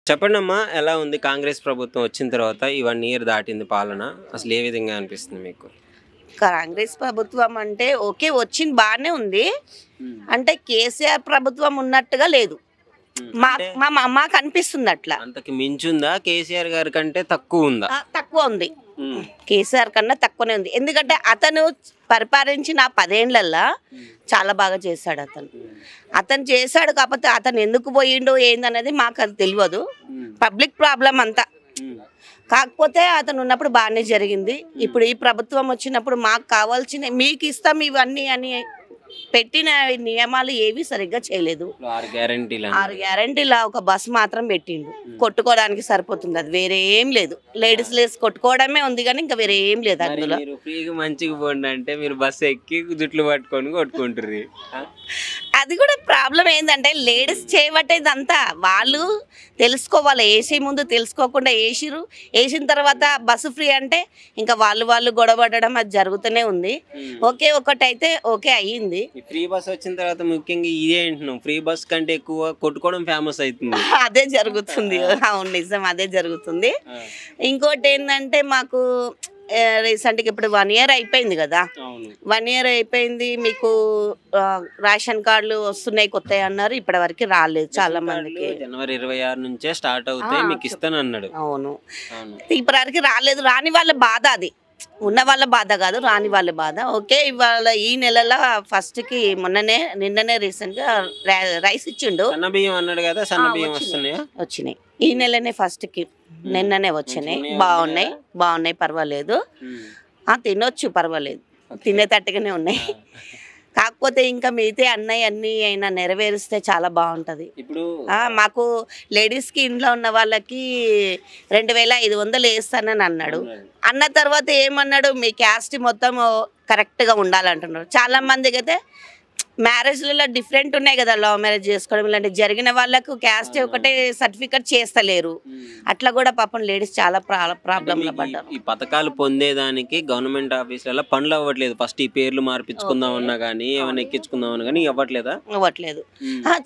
చెప్పండమ్మా ఎలా ఉంది కాంగ్రెస్ ప్రభుత్వం వచ్చిన తర్వాత ఈ 1 ఇయర్ దాటింది పాలన. అసలు ఏ విధంగా అనిపిస్తుంది మీకు? కాంగ్రెస్ ప్రభుత్వం అంటే ఓకే వచ్చింది బాగానే ఉంది. అంటే కేసీఆర్ ప్రభుత్వం ఉన్నట్టుగా లేదు. మాకు అనిపిస్తుంది అట్లా. అంతకి మించుందా? కేసీఆర్ గారి కంటే తక్కువ ఉందా? తక్కువ ఉంది. కేసీఆర్ కన్నా తక్కువనే ఉంది. ఎందుకంటే అతను పరిపాలించిన 10 ఏళ్లల్లో చాలా బాగా చేశాడు. అతను చేశాడు. కాకపోతే అతను ఎందుకు పోయిండో ఏందనేది మాకు అది తెలియదు. పబ్లిక్ ప్రాబ్లం అంతా. కాకపోతే అతను ఉన్నప్పుడు బాగానే జరిగింది. ఇప్పుడు ఈ ప్రభుత్వం వచ్చినప్పుడు మాకు కావాల్సిన మీకు ఇస్తాం ఇవన్నీ అని పెట్టిన నియమాలు ఏవి సరిగ్గా చేయలేదు. 6 గ్యారెంటీలా ఒక బస్ మాత్రం పెట్టిండు. కొట్టుకోవడానికి సరిపోతుంది. అది వేరే ఏం లేదు. లేడీస్ లేస్ కొట్టుకోవడమే ఉంది కానీ ఇంకా వేరే ఏం లేదు అందులో. ఫ్రీగా మంచిగా పోండి అంటే మీరు బస్సు ఎక్కి జుట్లు పట్టుకొని కొట్టుకుంటారు. అది కూడా ప్రాబ్లం ఏంటంటే లేడీస్ చేయబట్టేదంతా వాళ్ళు తెలుసుకోవాలి. వేసే ముందు తెలుసుకోకుండా వేసిన తర్వాత బస్సు ఫ్రీ అంటే ఇంకా వాళ్ళు గొడవపడడం అది జరుగుతూనే ఉంది. ఓకే ఒకటైతే ఓకే అయ్యింది. ఫ్రీ బస్ వచ్చిన తర్వాత ముఖ్యంగా ఇదే అంటున్నాం, ఫ్రీ బస్ కంటే ఎక్కువ కొట్టుకోవడం ఫేమస్ అవుతుంది. అదే జరుగుతుంది. అవును నిజం, అదే జరుగుతుంది. ఇంకోటి ఏంటంటే మాకు రీసెంట్గా ఇప్పుడు 1 ఇయర్ అయిపోయింది కదా. 1 ఇయర్ అయిపోయింది. మీకు రేషన్ కార్డులు వస్తున్నాయి కొత్తవి అన్నారు. ఇప్పటి వరకు రాలేదు చాలా మందికి. జనవరి 26 నుంచే స్టార్ట్ అవుతాయి మీకు ఇస్తానన్నాడు. అవును, ఇప్పటి వరకు రాలేదు. రాని వాళ్ళ బాధ అది. ఉన్న వాళ్ళ బాధ కాదు, రాని వాళ్ళ బాధ. ఓకే ఇవాళ ఈ నెలలో ఫస్ట్కి నిన్ననే రీసెంట్గా రైస్ ఇచ్చిండు. సన్నబియ్యం అన్నాడు కదా, సన్నబియ్యం వచ్చినాయి ఈ నెలనే ఫస్ట్కి. నిన్ననే వచ్చినాయి. బాగున్నాయి పర్వాలేదు. తినొచ్చు పర్వాలేదు, తినేటట్టుగానే ఉన్నాయి. కాకపోతే ఇంకా మిగతా అన్నీ అయినా నెరవేరిస్తే చాలా బాగుంటుంది. ఇప్పుడు మాకు లేడీస్కి ఇంట్లో ఉన్న వాళ్ళకి 2500 వేస్తానని అన్నాడు. అన్న తర్వాత ఏమన్నాడు, మీ క్యాస్ట్ మొత్తం కరెక్ట్గా ఉండాలంటున్నారు. చాలా మందికి అయితే మ్యారేజ్లలో డిఫరెంట్ ఉన్నాయి కదా, లవ్ మ్యారేజ్ చేసుకోవడం ఇలాంటి జరిగిన వాళ్ళకు క్యాస్ట్ ఒకటే సర్టిఫికెట్ చేస్తలేరు. అట్లా కూడా పాపం లేడీస్ చాలా ప్రాబ్లంలో పడ్డారు. ఈ పథకాలు పొందేదానికి గవర్నమెంట్ ఆఫీసులలో పనులు అవ్వట్లేదు. ఫస్ట్ ఈ పేర్లు మార్పించుకుందాం అన్నా కానీ ఏమైనా ఎక్కించుకుందాం అన్నా కానీ అవ్వట్లేదు.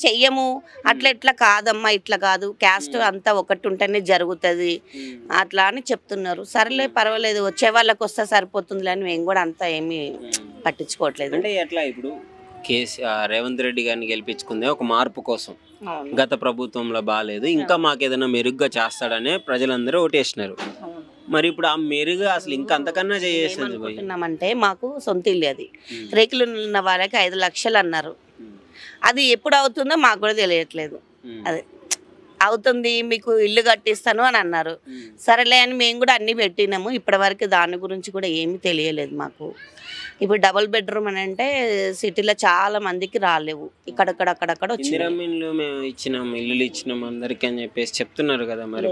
చెయ్యము అట్లా ఇట్లా కాదమ్మా, ఇట్లా కాదు, క్యాస్ట్ అంతా ఒకటి ఉంటేనే జరుగుతుంది అట్లా అని చెప్తున్నారు. సరేలే పర్వాలేదు, వచ్చే వాళ్ళకి వస్తే సరిపోతుంది అని మేము కూడా అంతా ఏమీ పట్టించుకోవట్లేదు. అంటే ఎట్లా ఇప్పుడు రేవంత్ రెడ్డి గారిని గెలిపించుకుందే ఒక మార్పు కోసం. గత ప్రభుత్వంలో బాగాలేదు, ఇంకా మాకు ఏదైనా మెరుగ్గా చేస్తాడనే ప్రజలందరూ ఓటేసినారు. మరి ఇప్పుడు ఆ మెరుగు అసలు ఇంకా అంతకన్నా చేయాలంటే మాకు సొంత ఇల్లు, అది రేకులు ఉన్న వాళ్ళకి 5 లక్షలు అన్నారు. అది ఎప్పుడు అవుతుందో మాకు కూడా తెలియట్లేదు. అదే అవుతుంది, మీకు ఇల్లు కట్టిస్తాను అని అన్నారు. సరేలే అని మేము కూడా అన్ని పెట్టినాము. ఇప్పటి వరకు దాని గురించి కూడా ఏమీ తెలియలేదు మాకు. ఇప్పుడు డబుల్ బెడ్రూమ్ అని అంటే సిటీలో చాలా మందికి రాలేవు. అక్కడక్కడ ఇల్లు ఇచ్చినాం అందరికి అని చెప్పేసి చెప్తున్నారు కదా. మరి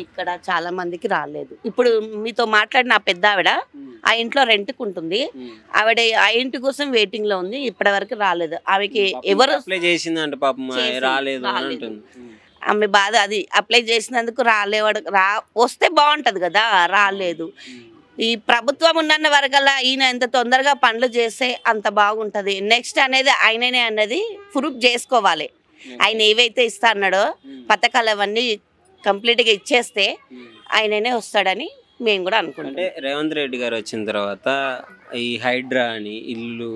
ఇక్కడ చాలా మందికి రాలేదు. ఇప్పుడు మీతో మాట్లాడిన పెద్ద ఆవిడ ఆ ఇంట్లో రెంట్కి ఉంటుంది. ఆవిడ ఆ ఇంటి కోసం వెయిటింగ్ లో ఉంది. ఇప్పటి వరకు రాలేదు. ఆమెకి ఎవరు అప్లై చేసిందంటే పాపం రాలేదు అంటుంది. ఆమె బాధ అది. అప్లై చేసినందుకు రాలేవాడు. వస్తే బాగుంటది కదా, రాలేదు. ఈ ప్రభుత్వం ఉన్న వరకల్లా ఈయన ఎంత తొందరగా పనులు చేస్తే అంత బాగుంటుంది. నెక్స్ట్ అనేది ఆయననే అన్నది ప్రూఫ్ చేసుకోవాలి. ఆయన ఏవైతే ఇస్తా అన్నాడో పథకాలు అవన్నీ కంప్లీట్గా ఇచ్చేస్తే ఆయననే వస్తాడని మేము కూడా అనుకుంటాం. అంటే రేవంత్ రెడ్డి గారు వచ్చిన తర్వాత ఈ హైడ్రా అని ఇల్లు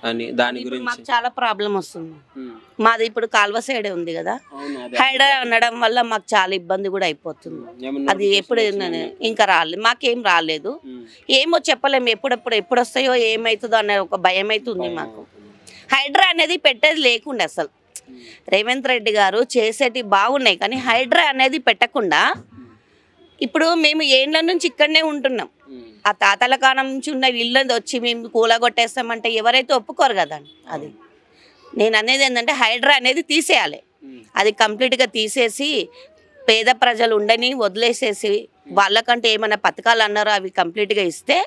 అని దాని గురించి మాకు చాలా ప్రాబ్లం వస్తుంది. మాది ఇప్పుడు కాల్వ సైడే ఉంది కదా, హైడ్రా ఉండడం వల్ల మాకు చాలా ఇబ్బంది కూడా అయిపోతుంది. అది ఎప్పుడు ఇంకా రాలేదు, మాకేం రాలేదు. ఏమో చెప్పలేము ఎప్పుడు వస్తాయో ఏమవుతుందో అనే ఒక భయం అయితే ఉంది మాకు. హైడ్రా అనేది పెట్టేది లేకుండా అసలు రేవంత్ రెడ్డి గారు చేసేటి బాగున్నాయి కానీ హైడ్రా అనేది పెట్టకుండా ఇప్పుడు మేము ఏళ్ళ నుంచి ఇక్కడనే ఉంటున్నాం. ఆ తాతల కాలం నుంచి ఉన్న ఇల్లు వచ్చి మేము కూలగొట్టేస్తామంటే ఎవరైతే ఒప్పుకోరు కదా. అది నేను అనేది ఏంటంటే హైడ్రా అనేది తీసేయాలి. అది కంప్లీట్గా తీసేసి పేద ప్రజలు ఉండని వదిలేసేసి వాళ్ళకంటే ఏమైనా పథకాలు అన్నారో అవి కంప్లీట్గా ఇస్తే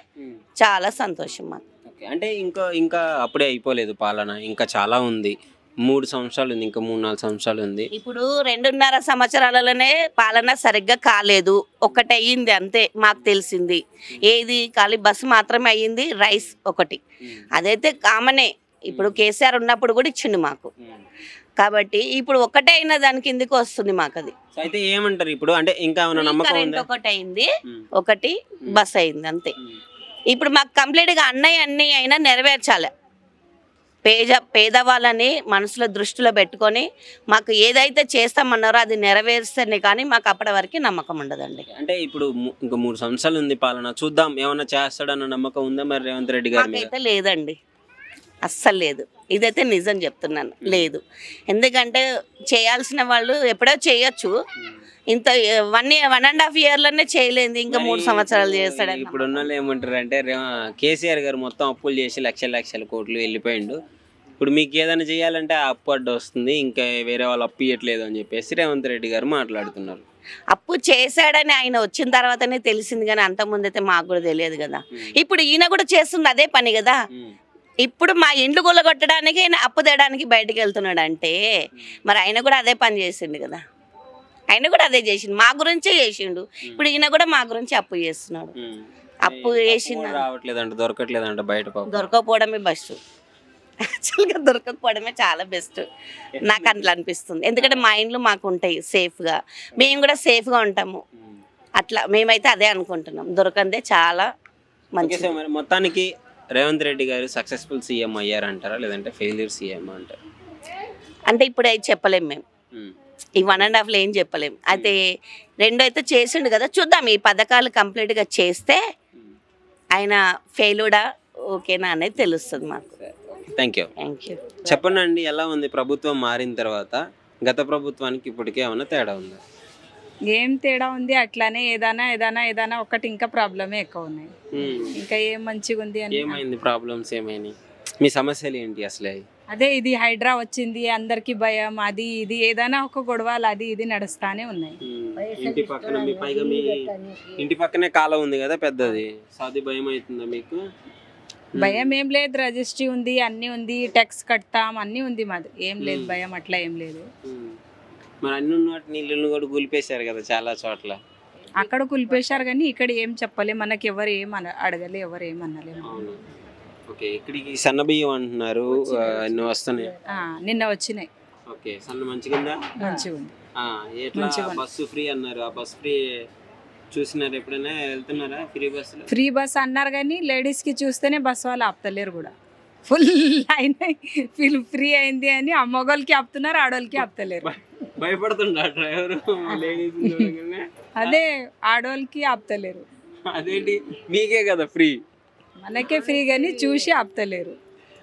చాలా సంతోషం మాకు. అంటే ఇంకా అప్పుడే అయిపోలేదు పాలన, ఇంకా చాలా ఉంది. 3 సంవత్సరాలు ఉంది, ఇంకా 3-4 సంవత్సరాలు ఉంది. ఇప్పుడు 2.5 సంవత్సరాలలోనే పాలన సరిగ్గా కాలేదు. ఒకటి అయ్యింది అంతే మాకు తెలిసింది. ఏది ఖాళీ బస్సు మాత్రమే అయ్యింది, రైస్ ఒకటి. అదైతే కామనే. ఇప్పుడు కేసీఆర్ ఉన్నప్పుడు కూడా ఇచ్చిండు మాకు. కాబట్టి ఇప్పుడు ఒక్కటే అయిన దాని కిందకి వస్తుంది మాకు అది. అయితే ఏమంటారు ఇప్పుడు, అంటే ఇంకా ఏమైనా నమ్మకం కరెంట్ ఉందా? ఒకటి అయింది, ఒకటి బస్ అయింది అంతే. ఇప్పుడు మాకు కంప్లీట్గా అన్నీ అయినా నెరవేర్చాలి. పేదవాళ్ళని మనసులో దృష్టిలో పెట్టుకొని మాకు ఏదైతే చేస్తామన్నారో అది నెరవేర్స్తేనే కానీ మాకు అప్పటి వరకు నమ్మకం ఉండదండి. అంటే ఇప్పుడు ఇంకా 3 సంవత్సరాలు ఉంది పాలన, చూద్దాం ఏమన్నా చేస్తాడన్న నమ్మకం ఉందా మరి రేవంత్ రెడ్డి గారి మీద? అయితే లేదండి, అస్సలు లేదు. ఇదైతే నిజం చెప్తున్నాను, లేదు. ఎందుకంటే చేయాల్సిన వాళ్ళు ఎప్పుడో చేయొచ్చు, ఇంత 1.5 yearలోనే చేయలేదు, ఇంకా 3 సంవత్సరాలు చేస్తాడు. ఇప్పుడు ఉన్న వాళ్ళు ఏమంటారు అంటే కేసీఆర్ గారు మొత్తం అప్పులు చేసి లక్షల కోట్లు వెళ్ళిపోయిండు, ఇప్పుడు మీకు ఏదైనా చేయాలంటే ఆ అప్పు అడ్డు వస్తుంది, ఇంకా వేరే వాళ్ళు అప్పు ఇవ్వట్లేదు అని చెప్పేసి రేవంత్ రెడ్డి గారు మాట్లాడుతున్నారు. అప్పు చేశాడని ఆయన వచ్చిన తర్వాతనే తెలిసింది, కానీ అంతకుముందైతే మాకు కూడా తెలియదు కదా. ఇప్పుడు ఈయన కూడా చేస్తుంది అదే పని కదా. ఇప్పుడు మా ఇండ్లు కొల్లగొట్టడానికి ఆయన అప్పు తేయడానికి బయటకు వెళ్తున్నాడు అంటే మరి ఆయన కూడా అదే పని చేసిండు కదా. ఆయన కూడా అదే చేసిండు, మా గురించే చేసిండు. ఇప్పుడు ఈయన కూడా మా గురించి అప్పు చేస్తున్నాడు. అప్పు చేసిన రావట్లేదంట, దొరకట్లేదంట బయట. దొరకపోవడమే బెస్ట్, యాక్చువల్గా దొరకకపోవడమే చాలా బెస్ట్ నాకు అట్లా అనిపిస్తుంది. ఎందుకంటే మా ఇండ్లు మాకు ఉంటాయి సేఫ్గా, మేము కూడా సేఫ్గా ఉంటాము. అట్లా మేమైతే అదే అనుకుంటున్నాం, దొరకందే చాలా మంచిది. మొత్తానికి రేవంత్ రెడ్డి గారు సక్సెస్ఫుల్ సీఎం అయ్యారంటారా లేదంటే ఫెయిల్యూర్ సీఎం అంటారా? అంటే ఇప్పుడు అయితే చెప్పలేము మేము, ఈ 1.5 ఏం చెప్పలేము. అయితే 2 అయితే చేసిండు కదా, చూద్దాం. ఈ పథకాలు కంప్లీట్గా చేస్తే ఆయన ఫెయిల్యూడా ఓకేనా అనేది తెలుస్తుంది మాకు. Thank you. చెప్పండి అండి, ఎలా ఉంది ప్రభుత్వం మారిన తర్వాత గత ప్రభుత్వానికి ఇప్పటికే ఏమైనా తేడా ఉందా? ఏం తేడా ఉంది, అట్లానే ఏదైనా ఒకటి ఇంకా ప్రాబ్లమే ఎక్కువ ఉన్నాయి. ఇంకా ఏం మంచిగా ఉంది అని. ఏమైంది ప్రాబ్లమ్స్ ఏమైనాయి, మీ సమస్యలు ఏంటి అసలే? అదే ఇది హైడ్రా వచ్చింది, అందరికి భయం, అది ఇది ఏదైనా ఒక గొడవలు అది ఇది నడుస్తానే ఉన్నాయి. ఇంటి పక్కన మీ ఇంటి పక్కనే కాలం ఉంది కదా పెద్దది, సాది భయం అవుతుందా మీకు? భయం ఏం లేదు, రిజిస్ట్రీ ఉంది, అన్ని ఉంది, ట్యాక్స్ కడతాం, అన్ని ఉంది, మాది ఏం లేదు భయం, అట్లా ఏం లేదు. మరి అన్ని ఉన్నట్టు నీళ్ళు కూడా కూలిపేశారు కదా చాలా చోట్ల. అక్కడ కూలిపేశారు కానీ ఇక్కడ ఏం చెప్పలే, మనకి ఎవరు ఏం అడగలే, ఎవరు ఏం అనలేము. ఓకే, ఇక్కడికి సన్న బియ్యం అంటున్నారు, వస్తున్నాయి. నిన్న వచ్చినాయి. ఓకే, సన్న మంచిగా ఉందా? మంచిగా ఉంది. బస్సు ఫ్రీ అన్నారు, ఆ బస్ ఫ్రీ చూసినారు ఎప్పుడైనా? వెళ్తున్నారా ఫ్రీ బస్సులో? ఫ్రీ బస్ అన్నారు కానీ లేడీస్ కి చూస్తేనే బస్ వాళ్ళు ఆపుతలేరు కూడా, ఫుల్ అయినాయి. ఫ్రీ అయింది అని ఆ మొగోళ్ళకి ఆపుతున్నారు, ఆడోళ్ళకి ఆపుతలేరు. భయపడుతుండ డ్రైవర్, అదే ఆడోళ్ళకి ఆపుతలేరు. అదేంటి, మీకే కదా ఫ్రీ, మనకే ఫ్రీ గానీ చూసి ఆపుతలేరు,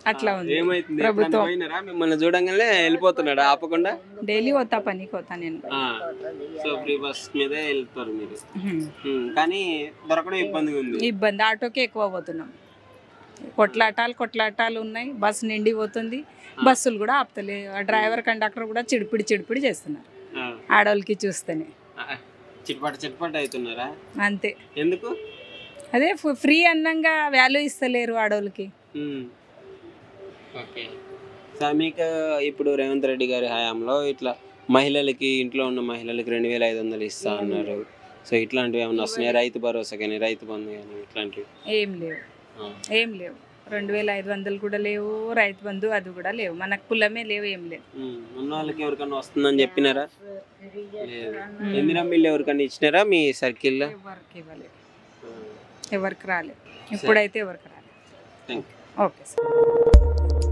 అట్లా ఉంది ప్రభుత్వం. మిమ్మల్ని చూడంగానే వెళ్ళిపోతున్నాడు ఆపకుండా? డైలీ పోతా, పనికి పోతా నేను. సో ఫ్రీ బస్ మీదే వెళ్తారు మీరు, కానీ దొరకడం ఇబ్బందిగా ఉంది. ఇబ్బంది, ఆటోకే ఎక్కువ పోతున్నాం, కొట్లాటాలు ఉన్నాయి, బస్సు నిండి పోతుంది, బస్సులు కూడా ఆపుతలేదు. డ్రైవర్ కండక్టర్ కూడా చిడిపిడి చేస్తున్నారు ఆడోళ్ళకి చూస్తేనే. చిట్పట అవుతున్నారా? అంతే. ఎందుకు? అదే ఫ్రీ అన్నంగా వాల్యూ ఇస్తలేరు ఆడోళ్ళకి. ఓకే, సార్ మీకు ఇప్పుడు రేవంత్ రెడ్డి గారి హయాంలో ఇట్లా మహిళలకి, ఇంట్లో ఉన్న మహిళలకి 2500 ఇస్తా అన్నారు. సో ఇట్లాంటివి ఏమన్నా వస్తున్నాయి? రైతు భరోసా కానీ, రైతు బంధు కానీ ఇట్లాంటివి ఏం లేవు. 2500 కూడా లేవు, రైతు బంధు అది కూడా లేవు, మనకు కులమే లేవు, ఏం లేవు. ఉన్న వాళ్ళకి ఎవరికన్నా వస్తుందని చెప్పినారా? ఇందిరా మిల్లు ఎవరికన్నా ఇచ్చినారా మీ సర్కిల్లో? ఎవరికి ఇవ్వలేదు, ఎవరికి రాలేదు, ఇప్పుడైతే ఎవరికి రాలేదు. Thank you. Okay sir.